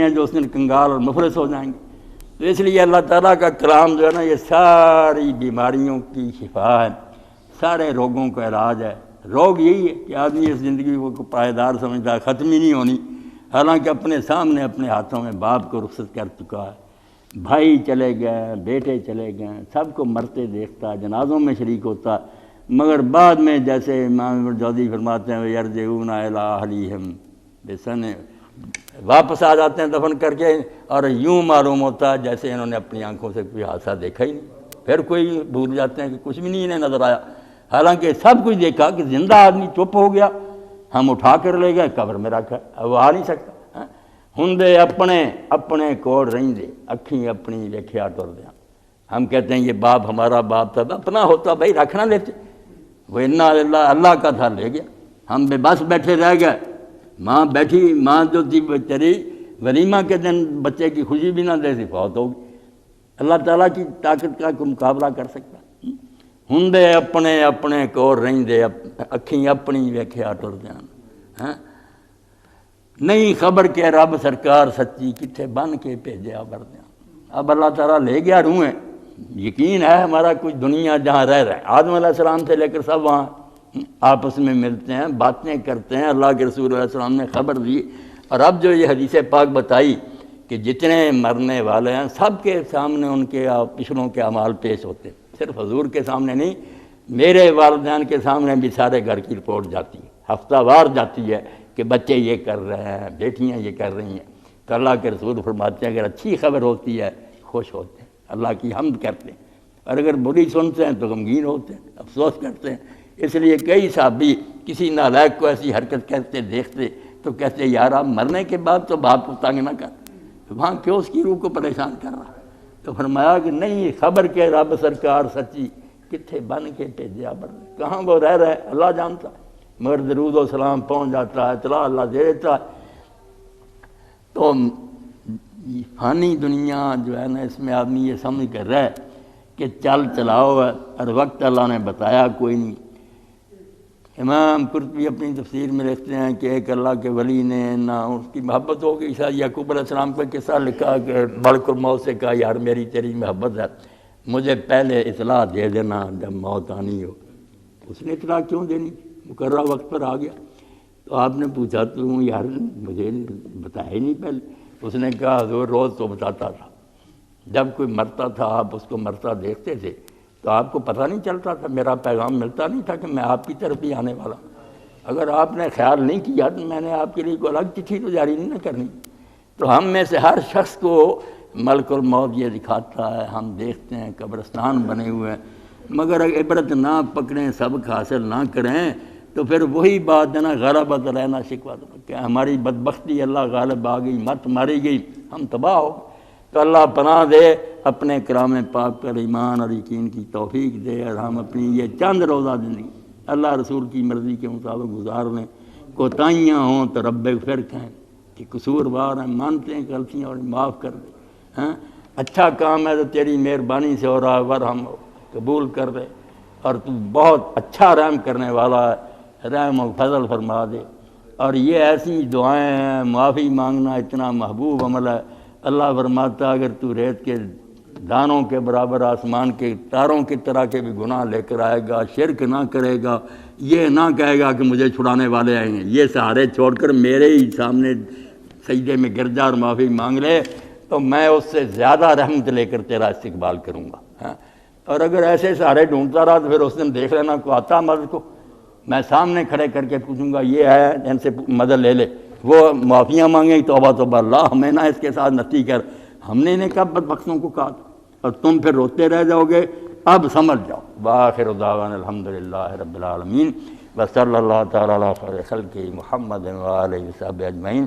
ہیں جو اس دن کنگال اور مفلس ہو جائیں گے۔ تو اس لیے اللہ تعالیٰ کا کلام جو ہے نا یہ ساری بیماریوں کی شفا ہے، سارے روگوں کا علاج ہے۔ روگ یہی ہے کہ آدمی اس زندگی کو پائیدار سمجھتا ہے، ختم ہی نہیں ہونی، حالانکہ اپنے سامنے اپنے ہاتھوں میں باپ کو رخصت کر چکا ہے، بھائی چلے گئے، بیٹے چلے گئے، سب کو مرتے دیکھتا ہے، جنازوں میں شریک ہوتا ہے، مگر بعد میں جیسے امام جوزی فرماتے ہیں یرجعون الی اہلیہم بسن، واپس آ جاتے ہیں دفن کر کے، اور یوں معلوم ہوتا ہے جیسے انہوں نے اپنی آنکھوں سے کوئی حادثہ دیکھا ہی نہیں، پھر کوئی بھول جاتے ہیں کہ کچھ بھی نہیں انہیں نظر آیا، حالانکہ سب کچھ دیکھا کہ زندہ آدمی چپ ہو گیا، ہم اٹھا کر لے گئے قبر میں رکھا، اب وہ آ نہیں سکتا۔ ہندے اپنے اپنے کوڑ رہندے، اکھیں اپنی ویکھیا ٹردیاں۔ ہم کہتے ہیں یہ باپ ہمارا باپ تھا، اپنا ہوتا بھائی رکھنا لیتے، وہ انا اللہ اللہ کا تھا لے گیا، ہم بے بس بیٹھے رہ گئے۔ ماں بیٹھی، ماں جو تھی بیچاری ولیمہ کے دن بچے کی خوشی بھی نہ دے سی فوت ہوگی۔ اللہ تعالیٰ کی طاقت کا کوئی مقابلہ کر سکتا؟ ہندے اپنے اپنے کور رہندے، اکھیں اپنی ویکھیا ٹردیاں۔ نہیں خبر کہ رب سرکار سچی کتھے بن کے بھیجیا بردیاں۔ اب اللہ تعالیٰ لے گیا روحیں، یقین ہے ہمارا کچھ دنیا جہاں رہ رہے ہیں، آدم علیہ السلام سے لے کر سب وہاں آپس میں ملتے ہیں، باتیں کرتے ہیں، اللہ کے رسول علیہ السلام نے خبر دی۔ اور اب جو یہ حدیث پاک بتائی کہ جتنے مرنے والے ہیں سب کے سامنے ان کے پچھلوں کے اعمال پیش ہوتے ہیں، صرف حضور کے سامنے نہیں، میرے والدین کے سامنے بھی سارے گھر کی رپورٹ جاتی ہے، ہفتہ وار جاتی ہے کہ بچے یہ کر رہے ہیں، بیٹیاں یہ کر رہی ہیں۔ تو اللہ کے رسول فرماتے ہیں اگر اچھی خبر ہوتی ہے خوش ہوتے ہیں، اللہ کی حمد کرتے ہیں، اور اگر بری سنتے ہیں تو غمگین ہوتے ہیں، افسوس کرتے ہیں۔ اس لیے کئی صحابی کسی نالائق کو ایسی حرکت کرتے دیکھتے تو کہتے یار آپ مرنے کے بعد تو باپ کو تنگ نہ کر، وہاں کیوں اس کی روح کو پریشان کر رہا؟ تو فرمایا کہ نہیں خبر کہ رب سرکار سچی کتھے بن کے بھیجیا بردے، کہاں وہ رہ رہا ہے اللہ جانتا ہے، مگر درود و سلام پہنچ جاتا ہے، اطلاع اللہ دے دیتا ہے۔ تو فانی دنیا جو ہے نا اس میں آدمی یہ سمجھ کر رہے کہ چل چلاؤ ہے، ہر وقت اللہ نے بتایا کوئی نہیں۔ امام قرطبی اپنی تفسیر میں لکھتے ہیں کہ ایک اللہ کے ولی نے نہ اس کی محبت ہو گئی، شاید یعقوب علیہ السلام کا قصہ لکھا کہ ملک الموت سے کہا یار میری تیری محبت ہے، مجھے پہلے اطلاع دے دینا جب موت آنی ہو۔ اس نے اطلاع کیوں دینی، مقررہ وقت پر آ گیا۔ تو آپ نے پوچھا تو یار مجھے بتایا ہی نہیں پہلے۔ اس نے کہا حضور روز تو بتاتا تھا، جب کوئی مرتا تھا آپ اس کو مرتا دیکھتے تھے تو آپ کو پتہ نہیں چلتا تھا، میرا پیغام ملتا نہیں تھا کہ میں آپ کی طرف بھی آنے والا ہوں۔ اگر آپ نے خیال نہیں کیا تو میں نے آپ کے لیے کوئی الگ چٹھی تو جاری نہیں نہ کرنی۔ تو ہم میں سے ہر شخص کو ملک الموت یہ دکھاتا ہے، ہم دیکھتے ہیں قبرستان بنے ہوئے ہیں، مگر اگر عبرت نہ پکڑیں سبق حاصل نہ کریں تو پھر وہی بات ہے نا غلبت علینا شکوہ، کہ ہماری بدبختی اللہ غالب آ گئی، مت ماری گئی، ہم تباہ ہو گئے۔ تو اللہ پناہ دے، اپنے کلام پاک پر ایمان اور یقین کی توفیق دے، اور ہم اپنی یہ چند روزہ زندگی اللہ رسول کی مرضی کے مطابق گزار لیں۔ کوتاہیاں ہوں تو رب اغفر کہیں کہ قصوروار ہیں، مانتے ہیں غلطیاں اور معاف کر دے۔ اچھا کام ہے تو تیری مہربانی سے ہو رہا ہے، ورحم قبول کر دے، اور تو بہت اچھا رحم کرنے والا ہے، رحم و فضل فرما دے۔ اور یہ ایسی دعائیں ہیں، معافی مانگنا اتنا محبوب عمل ہے۔ اللہ فرماتا اگر تو ریت کے دانوں کے برابر آسمان کے تاروں کی طرح کے بھی گناہ لے کر آئے گا، شرک نہ کرے گا، یہ نہ کہے گا کہ مجھے چھڑانے والے آئیں گے، یہ سہارے چھوڑ کر میرے ہی سامنے سجدے میں گر جا اور معافی مانگ لے، تو میں اس سے زیادہ رحمت لے کر تیرا استقبال کروں گا۔ اور اگر ایسے سہارے ڈھونڈتا رہا تو پھر اس دن دیکھ لینا کو آتا مدد کو، میں سامنے کھڑے کر کے پوچھوں گا یہ ہے ان سے مدد لے لے، وہ معافیاں مانگیں توبہ توبہ اللہ ہمیں نہ اس کے ساتھ نتی کر، ہم نے انہیں کب بدبختوں کو کہا تھا، اور تم پھر روتے رہ جاؤ گے۔ اب سمجھ جاؤ۔ وآخر دعوانا الحمدللہ رب العالمین وصلی اللہ تعالی علی خیر خلقہ محمد وآلہ وصحبہ اجمعین۔